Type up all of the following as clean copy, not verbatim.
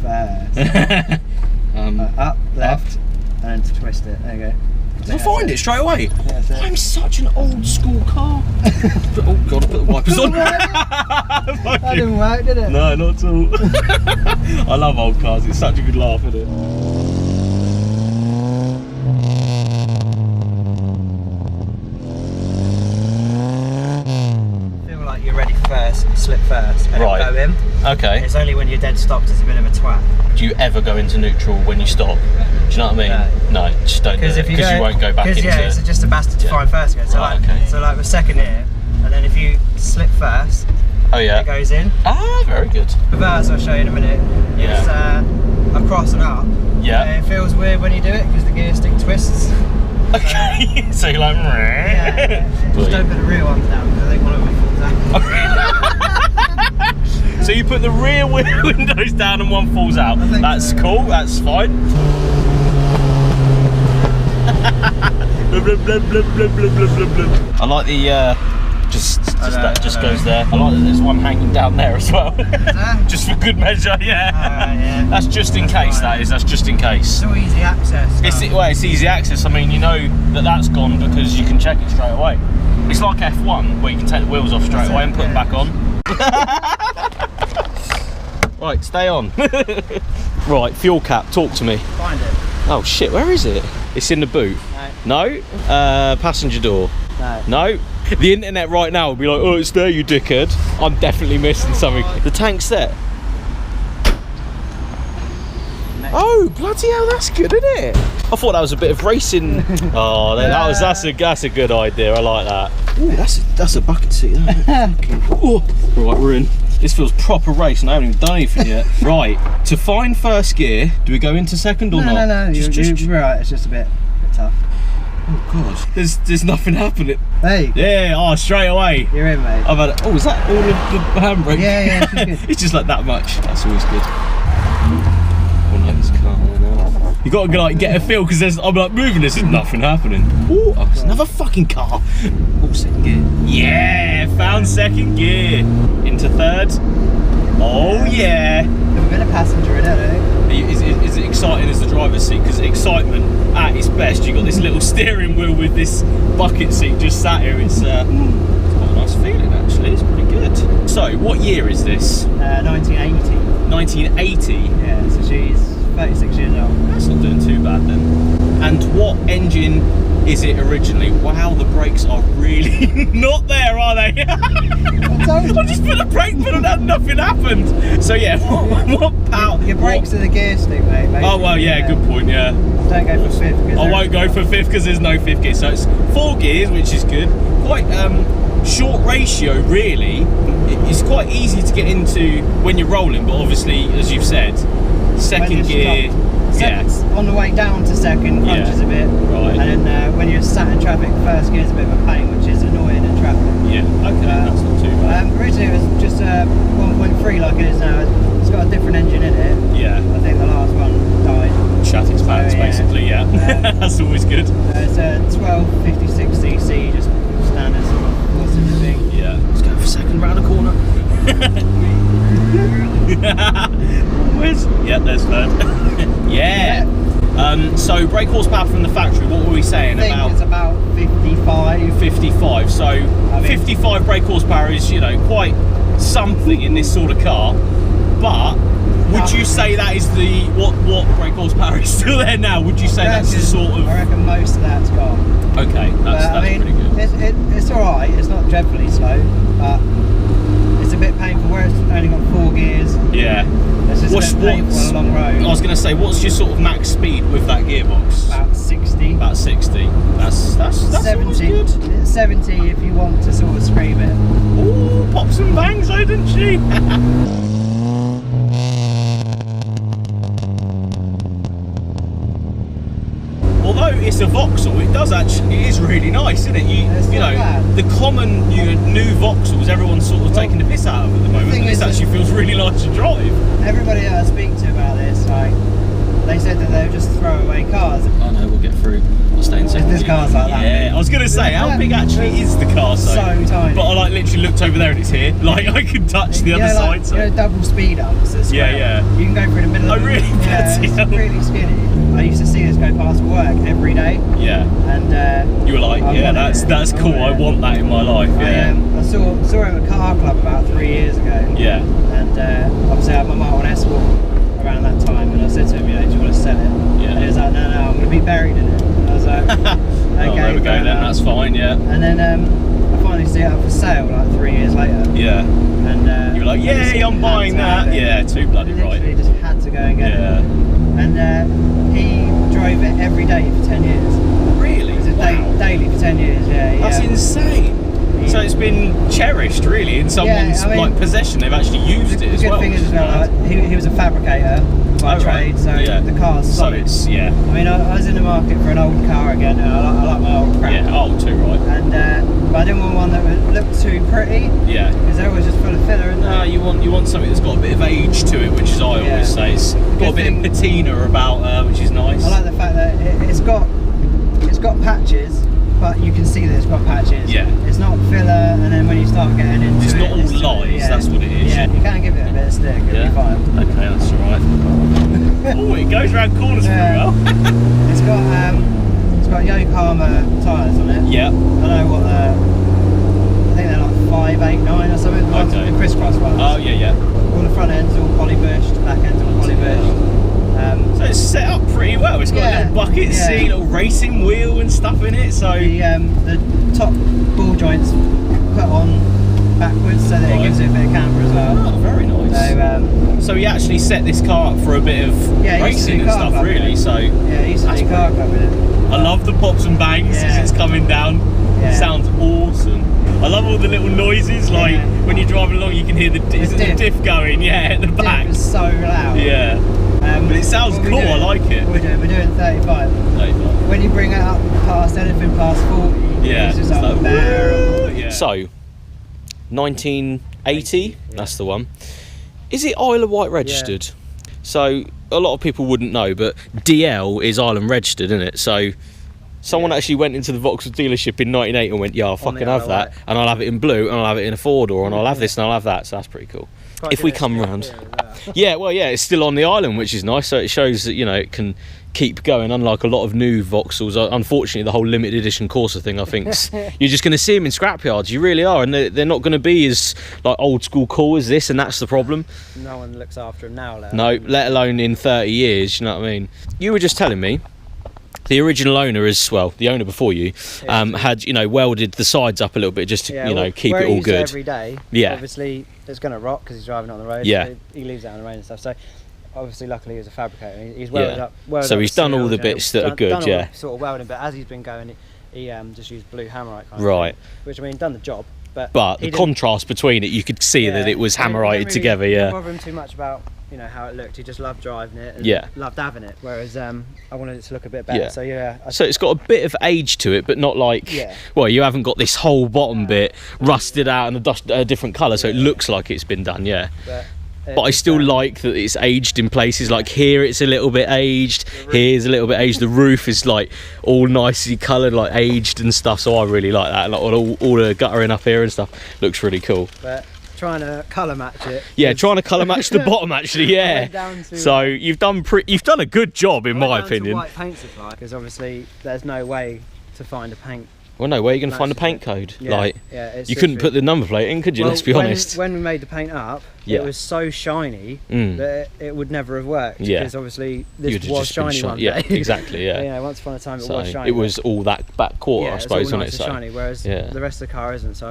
first. Up, left, and to twist it. There you go. Did I find it straight away? Yeah, I'm such an old school car. Oh god, I put the wipers on. That didn't work, did it? No, not at all. I love old cars, it's such a good laugh, isn't it? Feel like you're ready first, slip first, and Right. then go in. Okay. It's only when you're dead stopped it's a bit of a twat. Do you ever go into neutral when you stop? Do you know what I mean? No. No, just don't do it, because you won't go back into yeah, it's just a bastard to find first gear. So, Right, like, okay. so like with second gear, and then if you slip first, Oh yeah. it goes in. Ah, very good. Reverse, I'll show you in a minute. It's across and up. Yeah. It feels weird when you do it because the gear stick twists. Okay, so you're like, Yeah. Just don't put the rear ones down because I think one of them falls out. So you put the rear windows down and one falls out. That's so. cool, that's fine. I like the that just goes there. I like that there's one hanging down there as well. Just for good measure, yeah. Yeah. That's just in case, that is. That's just in case. It's all easy access. It's easy access. I mean, you know that's gone because you can check it straight away. It's like F1 where you can take the wheels off straight away and put them back on. Right, stay on. Right, fuel cap, talk to me. Find it. Oh shit, where is it? It's in the boot. No? Passenger door. No? The internet right now will be like, oh, it's there, you dickhead. I'm definitely missing something. The tank's set. Oh, bloody hell, that's good, isn't it? I thought that was a bit of racing. Oh, that's a good idea. I like that. Ooh, that's a bucket seat. Oh, right, we're in. This feels proper race, and I haven't even done anything yet. Right, to find first gear, do we go into second or not? No. You're right. It's just a bit tough. Oh god, there's nothing happening. Hey. Yeah. Oh, straight away. You're in, mate. I've had it. Oh, is that all of the handbrake? Yeah. It's good. It's just like that much. That's always good. This car now. You got to like get a feel because I'm like moving this, there's nothing happening. Ooh, oh, it's another fucking car. Oh, second gear. Yeah, found second gear. Into third. Oh yeah. We've been a passenger in it, eh? Is it exciting as the driver's seat? Because excitement at its best, you've got this little steering wheel with this bucket seat just sat here. It's quite a nice feeling actually. It's pretty good. So, what year is this? 1980. 1980. Yeah, so she's 36 years old. That's not doing too bad then. And what engine is it originally? Wow, the brakes are really not there, are they? I just put the brake pedal down, nothing happened. So yeah, what power? Your brakes are the gear stick, mate. Basically. Oh well, yeah, good point. Yeah. Don't go for fifth. I won't go for fifth because there's no fifth gear. So it's 4 gears, which is good. Quite short ratio, really. It's quite easy to get into when you're rolling, but obviously, as you've said, second gear. Yeah. On the way down to second, crunches a bit. Right. And then when you're sat in traffic, first gear's a bit of a pain, which is annoying in traffic. Yeah. Okay, that's not too bad. Originally it was just 1.3 like it is now. It's got a different engine in it. Yeah. I think the last one died. Shat its pants, basically. Yeah. That's always good. It's a 1256cc, just standard sort of forces thing. Yeah. Let's go for second round the corner. Yeah, there's third. Yeah. So brake horsepower from the factory, what were we saying? I think it's about 55. 55. So 55 brake horsepower is, you know, quite something in this sort of car. But would you say that is the what brake horsepower is still there now? Would you say that's the sort of? I reckon most of that's gone. Okay, that's pretty good. It's alright. It's not dreadfully slow, but it's a bit painful where it's only got 4 gears. Yeah. It's just a bit painful on a long road. I was going to say, what's your sort of max speed with that gearbox? About 60. About 60. That's 70. Good. 70 if you want to sort of scream it. Ooh, pops and bangs, though, didn't she? Although it's a Vauxhall, it is really nice, isn't it? You know, the common new Vauxhalls, everyone's sort of taking the piss out of at the moment, and this actually feels really nice to drive. Everybody that I speak to about this, like, they said that they were just throwaway cars. Oh no, we'll get through. I'll stay in second. This car's like that. Yeah, I was going to say, how big actually is the car? So tiny. But I like literally looked over there and it's here. Like I can touch the other side. So. You know, double speed ups. Yeah. You can go through the middle of Oh really? Yeah, Bloody it's hell. really skinny. I used to see this go past work every day, Yeah. and You were like, I yeah, wanted that's it. cool. I want that in my life. Yeah. I saw him at Car Club about 3 years ago. Yeah. And obviously I had my motor on Escort around that time, and I said to him, do you want to sell it? Yeah. And he was like, no, I'm going to be buried in it. And I was like, okay, Oh, there we go fair then. enough. That's fine. Yeah. And then I finally see it up for sale like 3 years later. Yeah. And You were like, I just yay, I'm had buying to have that. it. Yeah, too bloody right. Literally just had to go and get Yeah. it. And he drove it every day for 10 years. Really? It was Wow. daily for 10 years, yeah. That's insane. So it's been cherished, really, in someone's I mean, like possession. They've actually used it as The well. good thing is which as well, mad. like, he was a fabricator by Oh, right. trade, so Yeah. the car's So solid. it's I mean, I was in the market for an old car again, and I like my old crap. yeah. Oh, too right. And but I didn't want one that would look too pretty, Yeah. because they're always just full of filler, isn't No, they? you want something that's got a bit of age to it, which is I Yeah. always say. It's got a Good bit thing- of patina about her, which is nice. I like the fact that it's got patches, but you can see that it's got patches. Yeah. It's not filler, and then when you start getting into It's it, not all lies, that's what it is. Yeah, you can give it a bit of stick, it'll Yeah. be fine. Okay, that's alright. Oh, it goes around corners pretty Yeah. well. It's got Yokohama Tyres on it. Yeah. I don't know what I think they're like 5, 8, 9 or something. The ones Okay. with the crisscross ones. Oh yeah, yeah. All the front ends all polybushed, back ends all polybushed. So it's set up pretty well. It's got a Yeah, little bucket yeah. seat, little racing wheel and stuff in it. So The top ball joints put on backwards so that Right. it gives it a bit of camber as well. oh, very nice. So So he actually set this car up for a bit of Yeah, he used to racing do and car stuff, club, really. yeah. So yeah, he used to That's do car club with it. I love the pops and bangs as Yeah. it's coming down. Yeah. Sounds awesome. I love all the little noises, like Yeah. when you're driving along, you can hear the diff. diff going, yeah, at the back. It was so loud. Yeah, but it sounds what are we cool. I doing? like it. We're doing 35. When you bring it up past anything past 40, Yeah, it's just it's like, unbearable. woo, yeah. So, 1980, that's the one. Is it Isle of Wight registered? So, a lot of people wouldn't know, but DL is Ireland registered, isn't it? So, someone actually went into the Vauxhall dealership in 1980 and went, yeah, I'll fucking the Isle have of that, Wight. and I'll have it in blue, and I'll have it in a four-door, and I'll have this, and I'll have that, so that's pretty cool. Quite If we good come extra round. here as well. Yeah, well, yeah, it's still on the island, which is nice. So it shows that, you know, it can keep going, unlike a lot of new Vauxhalls. Unfortunately, the whole limited edition Corsa thing, I think, you're just going to see them in scrapyards. You really are, and they're not going to be as like old school cool as this, and that's the problem. No one looks after him now. No, let alone in 30 years. You know what I mean? You were just telling me. The original owner the owner before you, had, you know, welded the sides up a little bit just to, you know, keep it all good. Every day. Yeah. Obviously, it's going to rot because he's driving on the road. Yeah. So he leaves it on the rain and stuff. So, obviously, luckily, he was a fabricator. He's welded up. So he's done all the bits that are good, done all yeah. the sort of welding, but as he's been going, he just used blue hammerite. Kind of Right. thing, which I mean, done the job. But The contrast between it, you could see that it was hammerited together. Didn't Yeah. bother him too much about, you know, how it looked. He just loved driving it and Yeah. loved having it. Whereas I wanted it to look a bit better. Yeah. So yeah. So it's got a bit of age to it, but not like, Yeah. well, you haven't got this whole bottom bit rusted out and a different colour, so it looks like it's been done, yeah. But I still like that it's aged in places, like here it's a little bit aged, here's a little bit aged, the roof is like all nicely coloured, like aged and stuff, so I really like that. Like all the guttering up here and stuff looks really cool. But trying to colour match it. Yeah, trying to colour match the bottom actually, yeah. went down to- So you've done a good job in my opinion. White paint supply, because obviously there's no way to find a paint. Well, no, where are you going to find a Matches paint it. code? Yeah, Like, yeah, it's you couldn't literally- put the number plate in, could you? Well, Let's be honest. When we made the paint up, Yeah. it was so shiny Mm. that it would never have worked. Yeah. Because obviously You'd this have was just been shiny shot- one yeah, day. exactly, yeah. You know, once upon a time it So was shiny. it was all that back quarter, I it's suppose, all wasn't nice it? and So, shiny, whereas yeah. the rest of the car isn't. So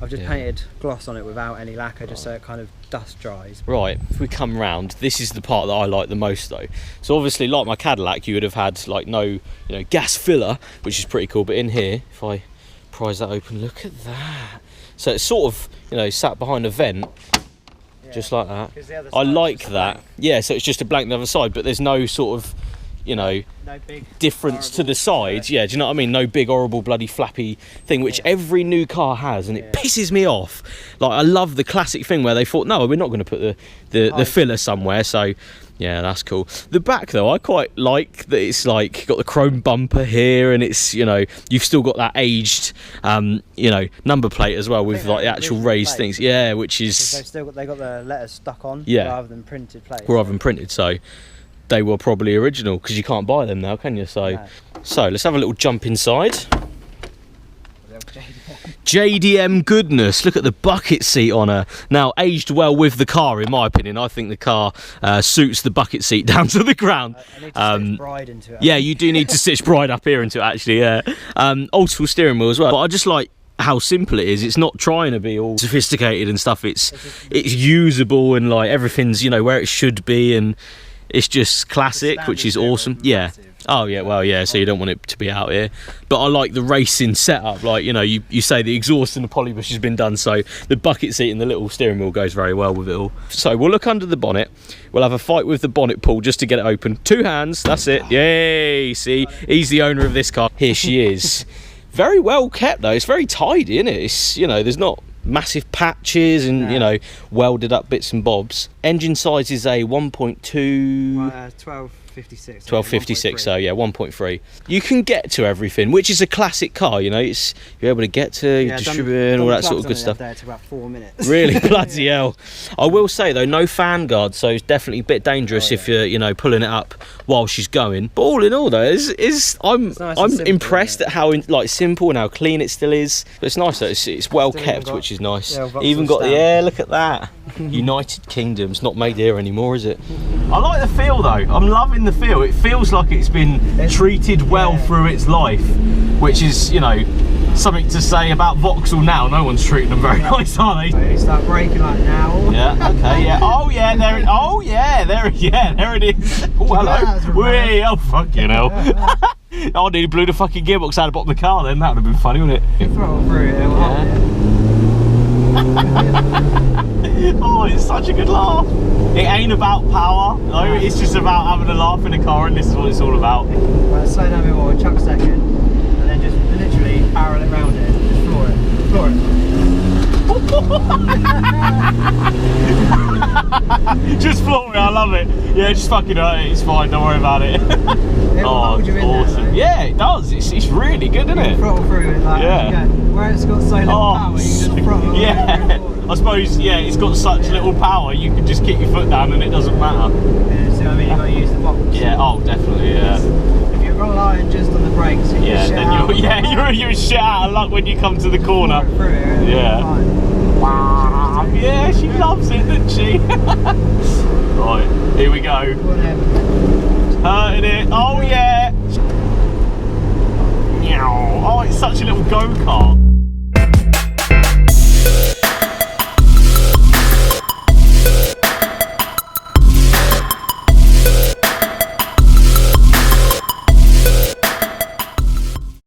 I've just Yeah. painted gloss on it without any lacquer, just so it kind of dust dries. right, if we come round, this is the part that I like the most though. So obviously, like my Cadillac, you would have had like no, you know, gas filler, which is pretty cool. But in here, if I prise that open, look at that. So it's sort of, you know, sat behind a vent, Yeah. just like that. 'Cause the other I side's like just a that. blank. Yeah, so it's just a blank on the other side, but there's no sort of, you know, No big difference to the horrible- sides. Yeah, do you know what I mean? No big horrible bloody flappy thing, which every new car has, and it pisses me off. Like, I love the classic thing where they thought, no, we're not going to put the filler somewhere, so Yeah, that's cool. The back though, I quite like that it's like got the chrome bumper here, and it's, you know, you've still got that aged, you know, number plate as well with like the actual raised things. Yeah, which is they got the letters stuck on, yeah, rather than printed plates. Rather than printed, so they were probably original because you can't buy them now, can you? So, no. So let's have a little jump inside. JDM goodness, look at the bucket seat on her. Now, aged well with the car, in my opinion. I think the car suits the bucket seat down to the ground. I need to stitch Bride into it. Yeah, you do need to stitch Bride up here into it, actually, yeah. Old school steering wheel as well. But I just like how simple it is. It's not trying to be all sophisticated and stuff. It's usable, and like everything's, you know, where it should be, and it's just classic, which is awesome. Yeah. Massive. Oh yeah, well yeah, so you don't want it to be out here. But I like the racing setup, like, you know, you say the exhaust and the polybush has been done, so the bucket seat and the little steering wheel goes very well with it all. So we'll look under the bonnet, we'll have a fight with the bonnet pull just to get it open. 2 hands, that's it, yay, see, he's the owner of this car. Here she is. Very well kept though, it's very tidy, isn't it? It's, you know, there's not massive patches and, you know, welded up bits and bobs. Engine size is a 1.2... 1256. 1256, so yeah, 1.3. You can get to everything, which is a classic car, you know, it's, you're able to get to, distribute and all that sort of good stuff. There to about 4 minutes. Really, bloody hell. I will say though, no fan guard, so it's definitely a bit dangerous if you're, you know, pulling it up while she's going. But all in all though, I'm simple, impressed at how like simple and how clean it still is. But it's nice though, it's well kept, which is nice. Even got the, yeah, look at that. United Kingdom's not made here anymore, is it? I like the feel though, I'm loving the feel. It feels like it's been treated well through its life, which is, you know, something to say about Vauxhall now. No one's treating them very nice, are they? They start braking like now. Yeah, okay, yeah. Oh yeah, there it, oh yeah, there it is. Oh, hello. Whee, oh fucking hell. I nearly blew the fucking gearbox out of the bottom of the car then. That would have been funny, wouldn't it? You throttle through it, it'll hold it. Oh, it's such a good laugh. It ain't about power, no, it's just about having a laugh in the car, and this is what it's all about. Right, slow down a bit more, chuck second, and then just literally barrel it round it, just floor it. Just floor it, I love it. Yeah, just fucking hurt it, it's fine, don't worry about it. Oh, it's awesome. There, yeah, it does, it's really good, isn't it? Throttle through it, like, yeah. Where it's got so little power, you can just throttle. Yeah, I suppose, yeah, it's got such little power, you can just kick your foot down and it doesn't matter. Yeah, see what I mean? You've got to use the box. Yeah, oh, definitely, yeah. If you're relying just on the brakes, you're shit out of luck when you come to the corner. Through it, yeah. Wow. Yeah, she loves it, doesn't she? Right, here we go. Hurting it. Oh yeah. Oh, it's such a little go-kart.